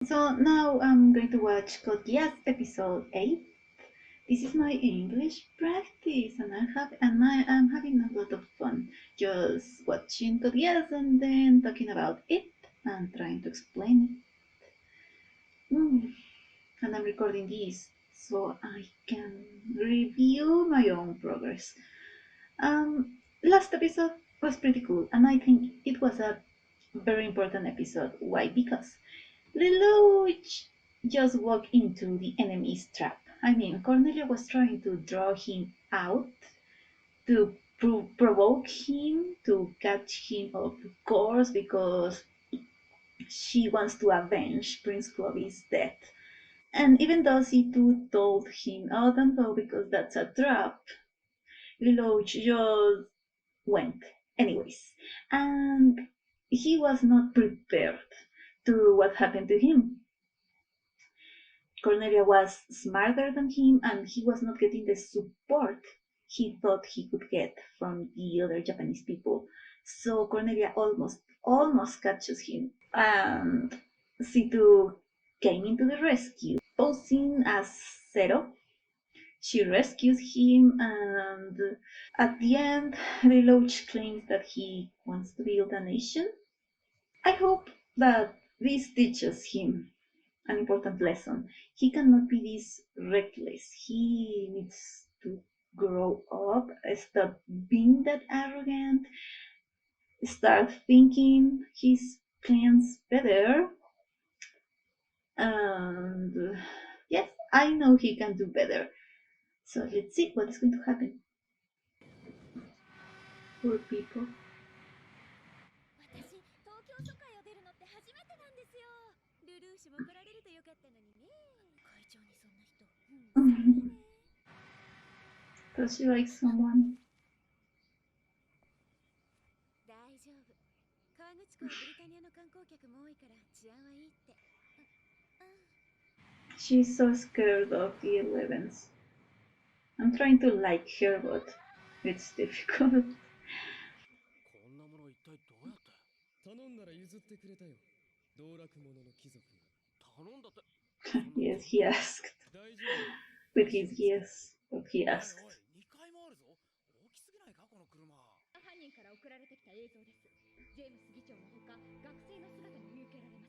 So now I'm going to watch Code Geass episode 8. This is my English practice and I am having a lot of fun just watching Code Geass and then talking about it and trying to explain it. And I'm recording this so I can review my own progress. Last episode was pretty cool and I think it was a very important episode. Why? Because Lelouch just walked into the enemy's trap. I mean, Cornelia was trying to draw him out to provoke him, to catch him off course because she wants to avenge Prince Clovis' death. And even though C2 told him, oh, don't go because that's a trap, Lelouch just went anyways. And he was not prepared to what happened to him. Cornelia was smarter than him and he was not getting the support he thought he could get from the other Japanese people. So Cornelia almost catches him and Situ came into the rescue. Posing as Zero, she rescues him and at the end Lelouch claims that he wants to build a nation. I hope that this teaches him an important lesson. He cannot be this reckless. He needs to grow up, stop being that arrogant, start thinking his plans better. And yes, I know he can do better. So let's see what is going to happen. Poor people. 私、東京疎開を出るのって初めてなんですよ。ルルーシュも来られるとよかったのにね。会長にそんな人。そうだよね。Does she like someone? 大丈夫。川口湖はブリタニアの観光客も多いから治安はいいって。She's so scared of the 11s. I'm trying to like her, but it's difficult. こんなもの一体どうやって頼んだら譲ってくれたよ。道楽者の貴族が。頼んだって Yes, he asked. 大丈 With his yes, but he 夫。おい asked. おい、2階もあるぞ。大きすぎないかこの車。犯人から送られてきた映像です。ジェームス議長のほか、学生の姿も見受けられま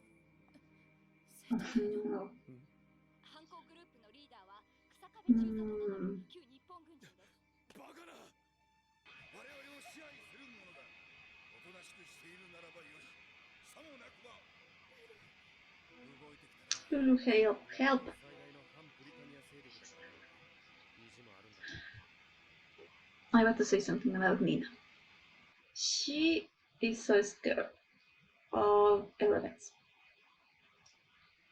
す。 No. 犯行グループのリーダーは草壁中佐と名乗る旧日本軍人です。バカな我々を支配するものだ。おとなしくしているならばよし。さもなくば動いてきたら Lulu, help, help. 最大の反ブリタニア勢力だ。意地もあるんだ。 I want to say something about Nina. She is so scared of elephants.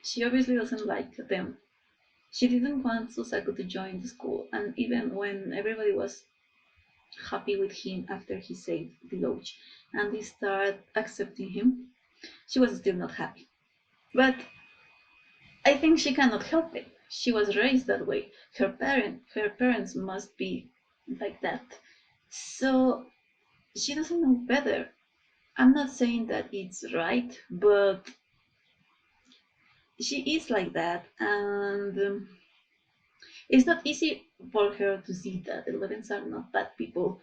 She obviously doesn't like them. She didn't want Susaku to join the school, and even when everybody was happy with him after he saved the lodge and they started accepting him, she was still not happy. But I think she cannot help it. She was raised that way. Her parents must be like that. So she doesn't know better. I'm not saying that it's right, but she is like that, and it's not easy for her to see that the Levens are not bad people.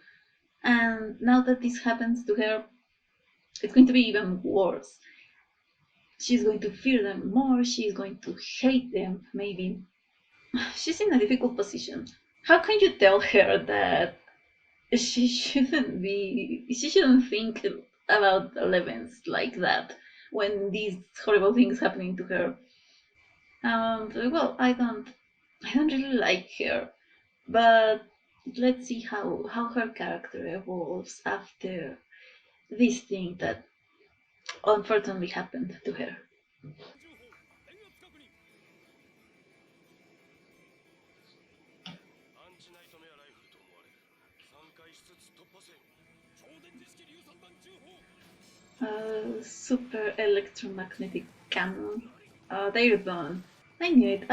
And now that this happens to her, it's going to be even worse. She's going to fear them more, she's going to hate them, maybe. She's in a difficult position. How can you tell her that she shouldn't think about Levens like that when these horrible things happening to her? And well, I don't really like her, but let's see how her character evolves after this thing that unfortunately happened to her. アンチナイトメアライフルと思われる。3階室突破線。超電磁式硫酸弾銃砲。 Super electromagnetic cannon. They're done. I knew it.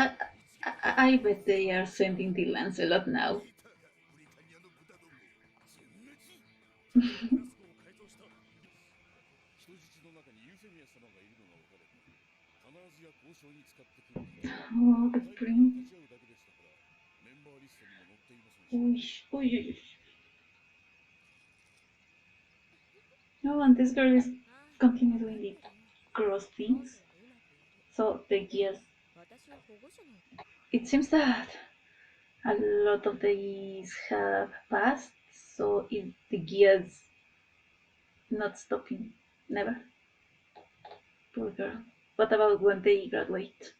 I bet they are sending the Lancelot now. ブリタニアの豚ども全滅。ガスコを改造した。人質の中にユーフェミア様がいるのが分かれば必ずや交渉象に使ってくるので Oh, the 会議に print. 立ち会うだけでしたからメンバーリストにも載っていませんし Uy, uy, uy, uy. No, and this girl is continue doing the gross things. So the gears. It seems that a lot of the years have passed. So is the gears not stopping? Never. Poor girl. What about when they graduate?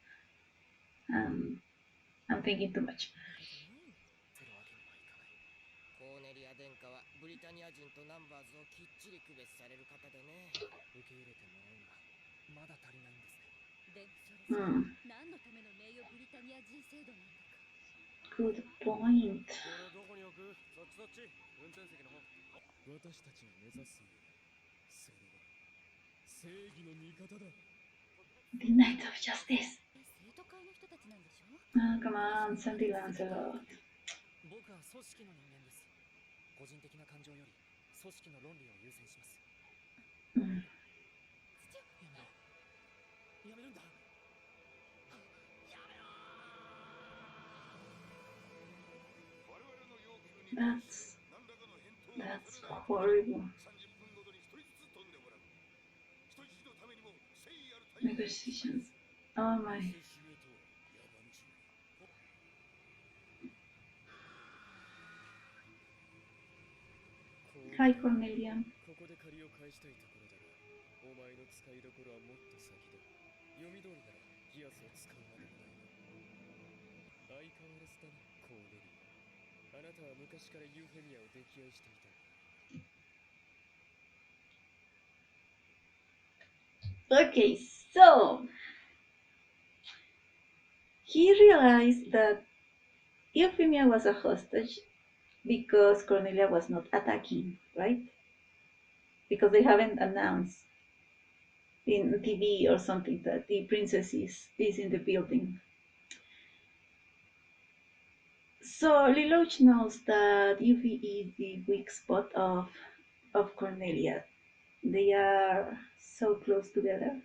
I'm thinking too much. コーネリア殿下はブリタニア人とナンバーズをきっちり区別される方でね。受け入れてもらうにはまだ足りないんですね。で、それ何のための名誉ブリタニア人制度なんだか。Good point. これどこに置く？そっち。運転席の方。私たちが目指すのはそれは正義の味方だ。 The Knight of Justice. 生徒会の人たちなんでしょ？ Oh, come on, Sandy Lancelot. 僕は組織の人間です。個人的な感情より組織の論理を優先します。やめろ。やめるんだ。やめろ。That's horrible. Negotiations. Oh my. Hi, Cornelia. ここで借りを返したいところだが、お前の使いどころはもっと先だ。読み通りならギアスを使うまでもないな。相変わらずだな、コーネリア。あなたは昔からユーフェミアを溺愛していた。Okay, so he realized that Euphemia was a hostage because Cornelia was not attacking, right? Because they haven't announced in TV or something that the princess is in the building. So Lelouch knows that Yuffie is the weak spot of Cornelia. They are so close together.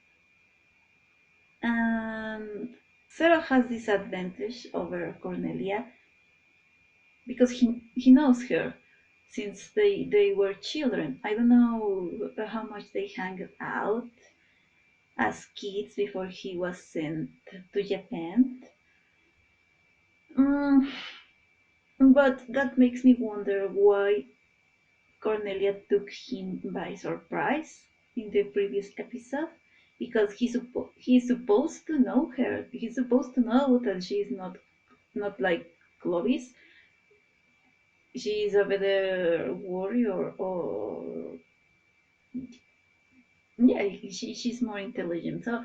And Zero has this advantage over Cornelia because he knows her since they were children. I don't know how much they hang out as kids before he was sent to Japan. But that makes me wonder why Cornelia took him by surprise in the previous episode because he's supposed to know her. He's supposed to know that she's not like Clovis. She's a better warrior, or yeah, she's more intelligent. So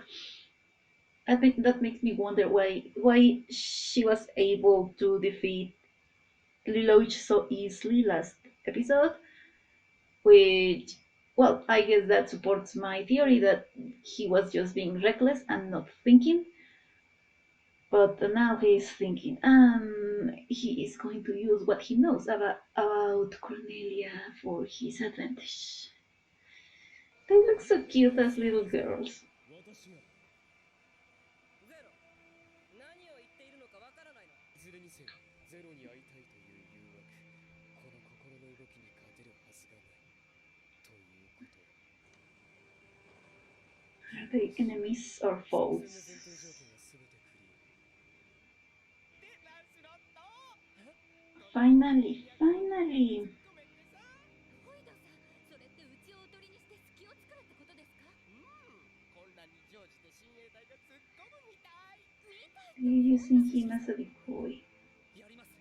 I think that makes me wonder why she was able to defeat Lelouch so easily last episode, which, well, I guess that supports my theory that he was just being reckless and not thinking. But now he's thinking, and he is going to use what he knows about Cornelia for his advantage. They look so cute as little girls. 何を言っているのかわからないの。いずれにせよ、ゼロに会いたいという誘惑、この心の動きに勝てるはずがない。ということは。 Are they enemies or foes? Finally, finally. それってうちをおとりにして隙を作るってことですか？混乱に乗じて親衛隊が突っ込むみたい。 You're using him as a decoy. やります。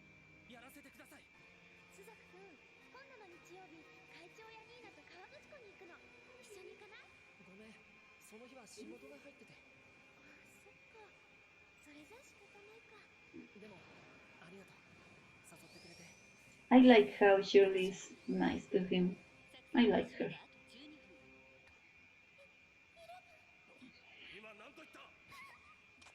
やらせてください。スザク君、今度の日曜日、会長やニーナと河口湖に行くの。一緒に行かない？ごめん、その日は仕事が入ってて。そっか、それじゃ仕方ないか。でも、ありがとう。誘ってくれて。I like how Shirley is nice to him. I like her. 今何と言った？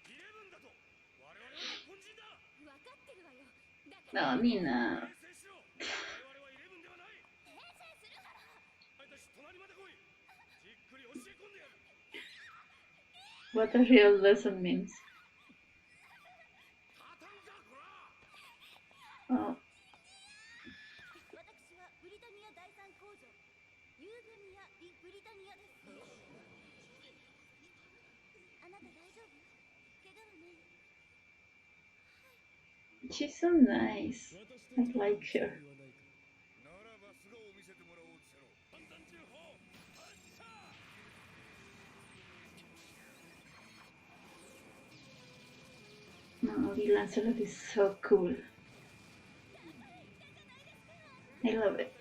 イレブンだと。我々は日本人だ。分かってるわよ。だから。No, Nina. 訂正しろ。我々はイレブンではない。訂正するから。お前たち隣まで来い。じっくり教え込んでやる。what a real lesson means. Oh, 私はブリタニア第三工場ユーフェミア・リ・ブリタニアです。あなた大丈夫？怪我はない？ she's so nice. I like her. ならば素顔を見せてもらおうチェロ。判断銃砲発射。 No, the Lancelot is so cool. I love it.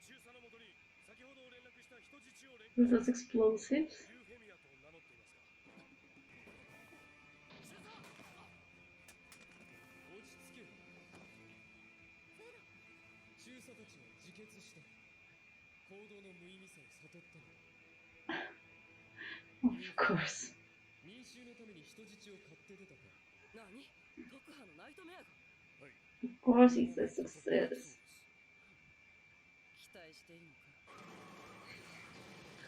中佐のもとに先ほど連絡した人質を連 With those explosives. ユーフェミアと名乗っていますか。落ち着け。中佐たちは自決した。行動の無意味さを悟ったのだ。 Of course. 民衆のために人質を買って出たか。何？特派のナイトメアが？ Of course, it's a success. 期待していいのか？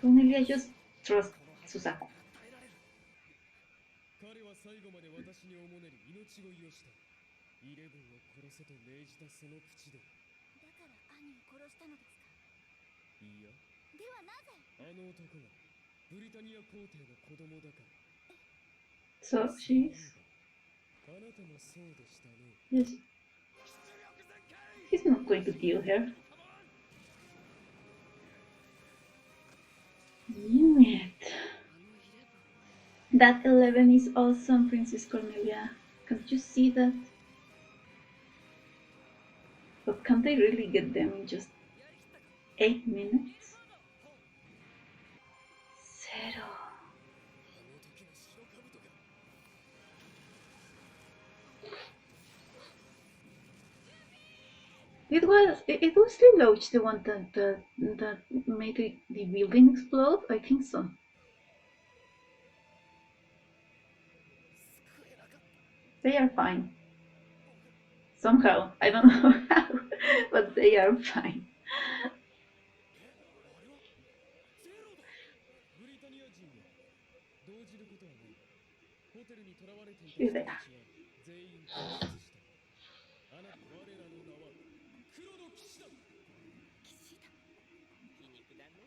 Cornelia just trusts Susako. 彼は最後まで私におもねり命乞いをした。イレブンを殺せと命じたその口で。だから兄を殺したのですか？いや、ではなぜ？あの男がブリタニア皇帝の子供だから。 So she's. あなたもそうでしたね。 Yes. He's not going to kill her. Knew it. That 11 is awesome, Princess Cornelia. Can't you see that? But can't they really get them in just 8 minutes? Zero. It was Lelouch, the one that made the building explode? I think so. They are fine. Somehow. I don't know how, but they are fine. ブリタニア人よ、動じることはない。ホテルに囚われていた Here 人 they た are. ちは全員解決した。あなた、我らの名は黒の騎士だ。騎士だ。皮肉だね。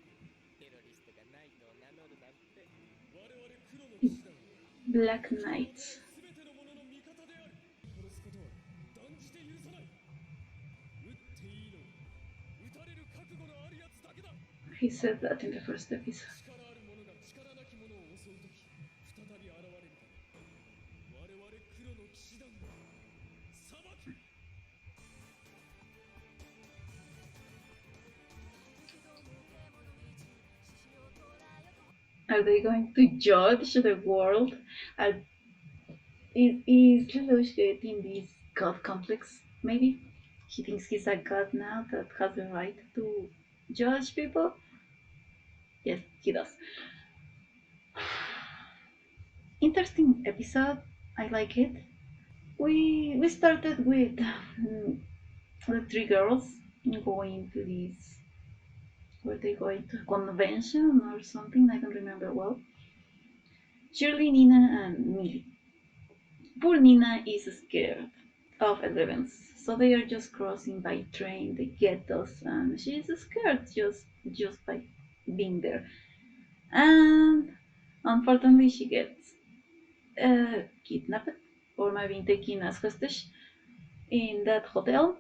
テロリストがナイトを名乗るなんて。我々黒の騎士団は Black Knights. すべてのものの味方である。殺すことは断じて許さない。撃っていいのは撃たれる覚悟のあるやつだけだ。 He said that in the first episode. 力ある者が力なき者を襲うとき、再び現れるため、我々黒の騎士団が裁く。 Are they going to judge the world? Is Lelouch getting this god complex? Maybe he thinks he's a god now that has the right to judge people. Yes, he does. Interesting episode. I like it. We started with the three girls going to this. Were they going to a convention or something? I don't remember well. Shirley, Nina, and Millie. Poor Nina is scared of 11s, so they are just crossing by train the ghettos, and she's scared just by being there. And unfortunately, she gets kidnapped or maybe taken as hostage in that hotel.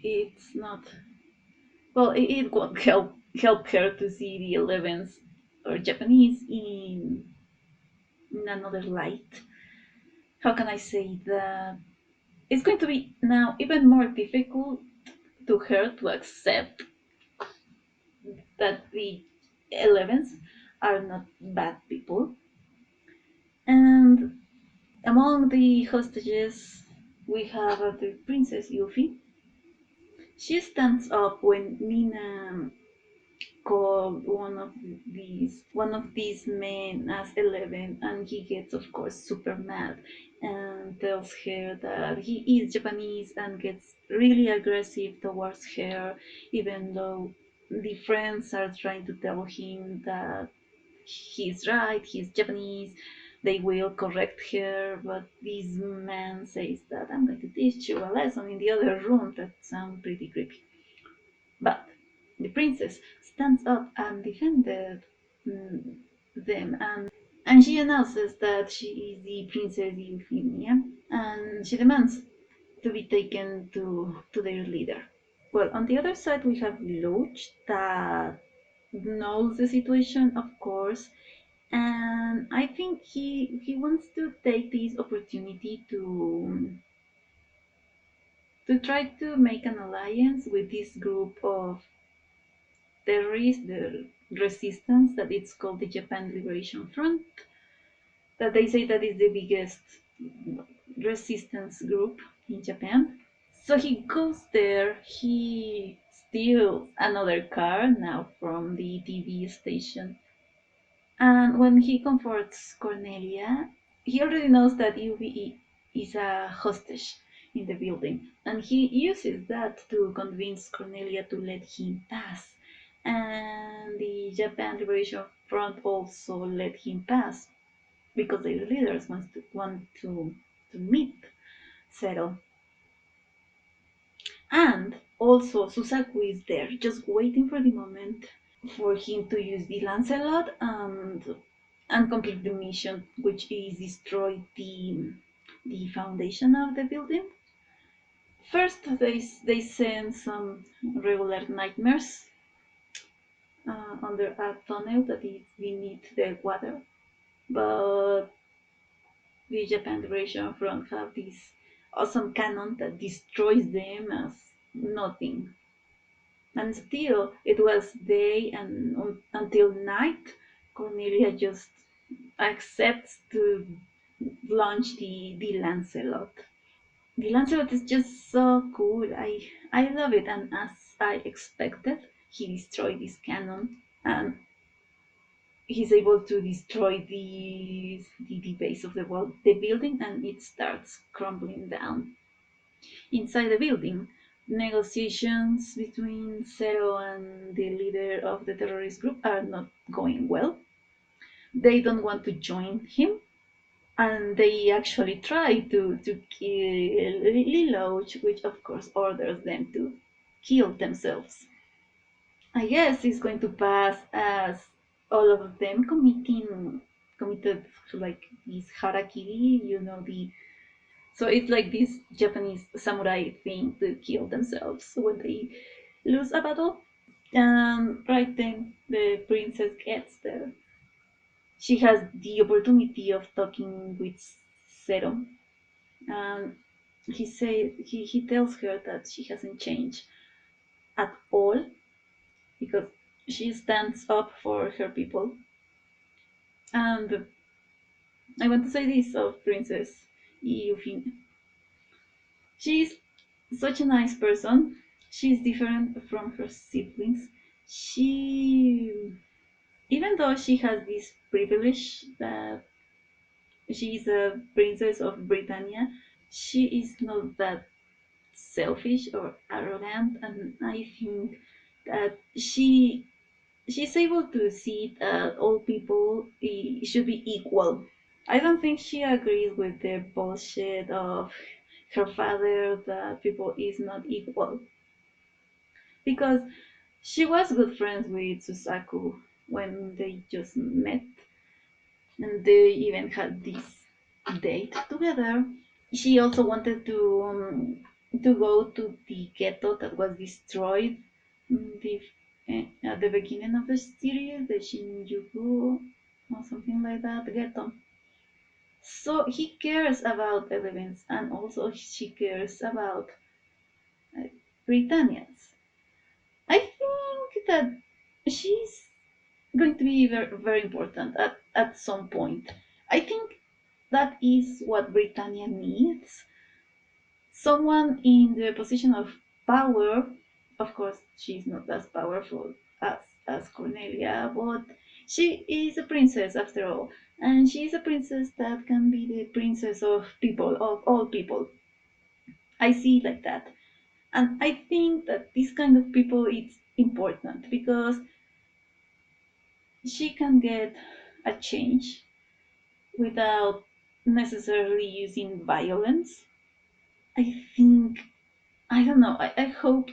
It's not well. It won't help her to see the 11s or Japanese in another light. How can I say that? It's going to be now even more difficult to her to accept that the 11s are not bad people. And among the hostages, we have the Princess Yuffie. She stands up when Nina called one of these men as 11, and he gets, of course, super mad and tells her that he is Japanese and gets really aggressive towards her, even though the friends are trying to tell him that he's right, he's Japanese, they will correct her, but this man says that I'm going to teach you a lesson in the other room. That sounds pretty creepy. But the princess stands up and defended them, and she announces that she is the Princess Euphemia, and she demands to be taken to their leader. Well, on the other side, we have Loach that knows the situation, of course, and I think he wants to take this opportunity to try to make an alliance with this group of terrorists, the resistance that it's called the Japan Liberation Front, that they say that is the biggest resistance group in Japan. So he goes there, he steals another car now from the TV station. And when he comforts Cornelia, he already knows that Yubi is a hostage in the building. And he uses that to convince Cornelia to let him pass. And the Japan Liberation Front also let him pass because their leaders want to meet Zero. And also Susaku is there, just waiting for the moment for him to use the Lancelot and complete the mission, which is destroy the foundation of the building. First, they send some regular nightmares under a tunnel that is beneath the water, but the Japan Liberation Front have this awesome cannon that destroys them as nothing. And still, it was day and until night, Cornelia just accepts to launch the Lancelot. The Lancelot is just so cool. I love it, and as I expected, he destroyed this cannon, and he's able to destroy the base of the building, and it starts crumbling down. Inside the building, negotiations between Zero and the leader of the terrorist group are not going well. They don't want to join him, and they actually try to kill Lelouch, which of course orders them to kill themselves. I guess it's going to pass as all of them committed like this harakiri, the so it's like this Japanese samurai thing to kill themselves when they lose a battle. And right then the princess gets there. She has the opportunity of talking with Zero, and he tells her that she hasn't changed at all because she stands up for her people. And I want to say this of Princess Yufin. She's such a nice person. She's different from her siblings. She, even though she has this privilege that she is a princess of Britannia, she is not that selfish or arrogant, and I think that she's able to see that all people should be equal. I don't think she agrees with the bullshit of her father that people is not equal because she was good friends with Susaku when they just met, and they even had this date together. She also wanted to go to the ghetto that was destroyed at the beginning of the series, the Shinjuku or something like that ghetto. So he cares about elements, and also she cares about uh, Britannians. I think that she's going to be very, very important at some point. I think that is what Britannia needs. Someone in the position of power. Of course, she's not as powerful as Cornelia, but she is a princess after all. And she's a princess that can be the princess of people, of all people. I see it like that. And I think that this kind of people, important because she can get a change without necessarily using violence. I think, I don't know, I hope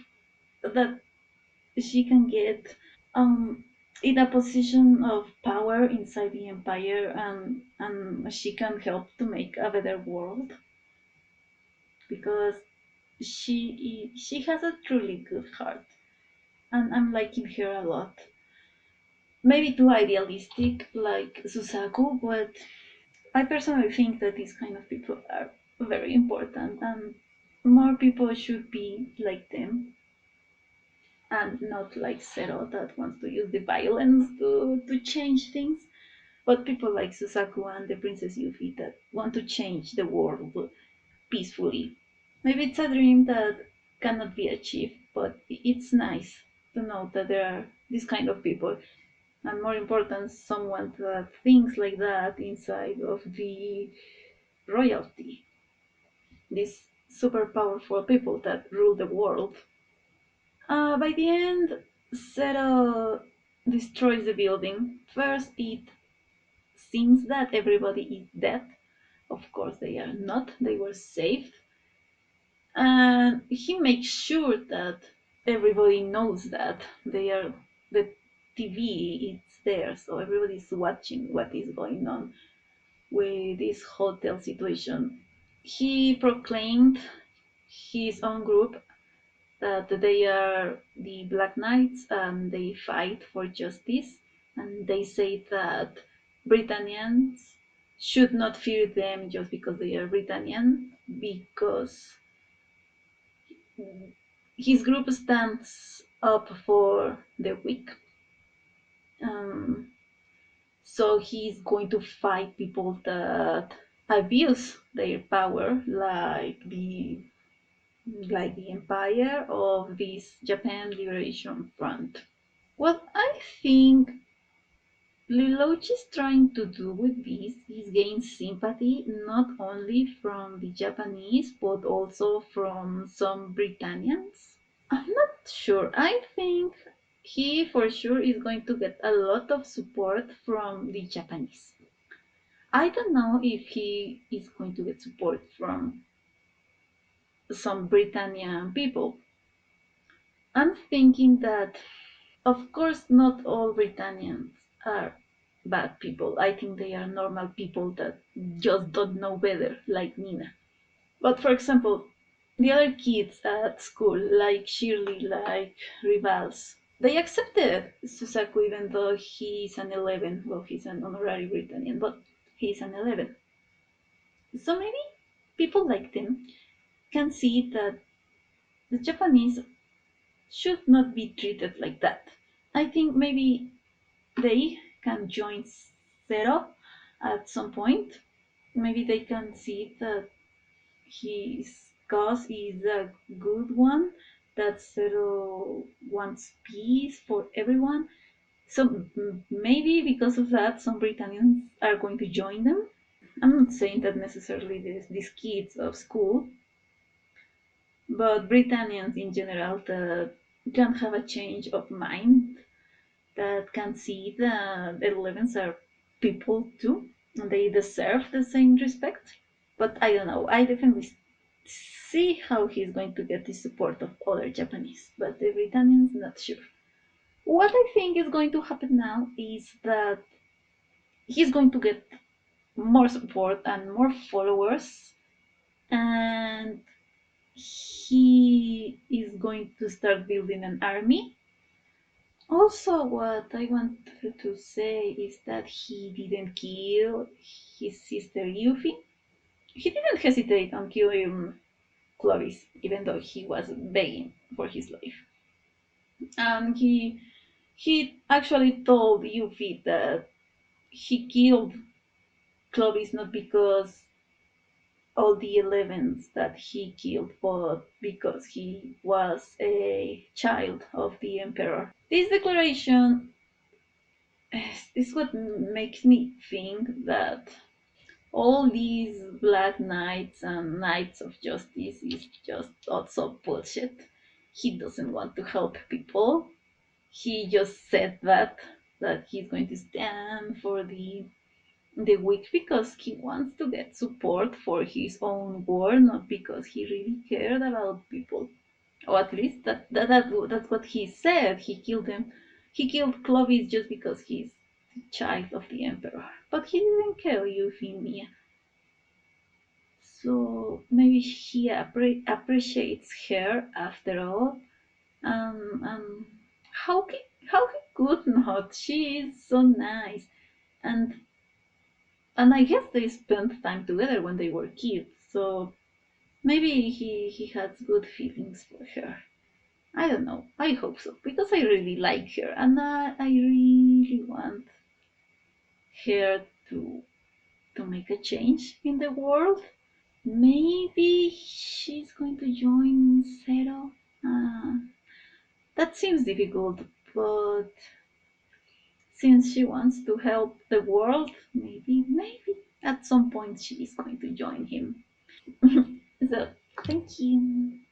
that she can get um, in a position of power inside the empire, and she can help to make a better world because she has a truly good heart, and I'm liking her a lot. Maybe too idealistic like Susaku, but I personally think that these kind of people are very important, and more people should be like them and not like Zero that wants to use the violence to change things. But people like Susaku and the Princess Yuffie that want to change the world peacefully. Maybe it's a dream that cannot be achieved, but it's nice to know that there are this kind of people. And more important, someone that thinks like that inside of the royalty. These super powerful people that rule the world. By the end, Zero destroys the building. First, it seems that everybody is dead. Of course, they are not. They were saved. And he makes sure that everybody knows that they are the TV is there, so everybody's watching what is going on with this hotel situation. He proclaimed his own group that they are the Black Knights and they fight for justice. And they say that Britannians should not fear them just because they are Britannian, because his group stands up for the weak. Um, so he's going to fight people that abuse their power, like the empire of this Japan Liberation Front. What I think Lelouch is trying to do with this is gain sympathy not only from the Japanese but also from some Britannians. I'm not sure. I think he for sure is going to get a lot of support from the Japanese. I don't know if he is going to get support from some Britannian people. I'm thinking that, of course, not all Britannians are bad people. I think they are normal people that just don't know better, like Nina. But for example, the other kids at school, like Shirley, like Rivals, they accepted Susaku even though he's an 11. Well, he's an honorary Britannian, but he's an 11. So maybe people like them can see that the Japanese should not be treated like that. I think maybe they can join Zero at some point. Maybe they can see that his cause is a good one, that Zero wants peace for everyone. So maybe because of that, some Britannians are going to join them. I'm not saying that necessarily these kids of school, but Britannians in general that can have a change of mind, that can see that the 11s are people too, and they deserve the same respect. But I don't know. I definitely see how he's going to get the support of other Japanese, but the Britannians, not sure. What I think is going to happen now is that he's going to get more support and more followers, and he is going to start building an army. Also, what I want to say is that he didn't kill his sister Yuffie. He didn't hesitate on killing Clovis, even though he was begging for his life. And he actually told Yuffie that he killed Clovis not because all the 11s that he killed, but because he was a child of the emperor. This declaration is what makes me think that all these Black Knights and Knights of Justice is just also bullshit. He doesn't want to help people. he just said that he's going to stand for the weak because he wants to get support for his own war, not because he really cared about people. Or at least that's what he said. He killed them. He killed Clovis just because he's the child of the emperor. But he didn't kill Euphemia. So maybe he appreciates her after all. And how he, how he could not? She is so nice. And and I guess they spent time together when they were kids. So maybe he has good feelings for her. I don't know. I hope so because I really like her and I really want her to make a change in the world. Maybe she's going to join Zero. Uh, that seems difficult, but since she wants to help the world, maybe at some point she is going to join him. So, thank you.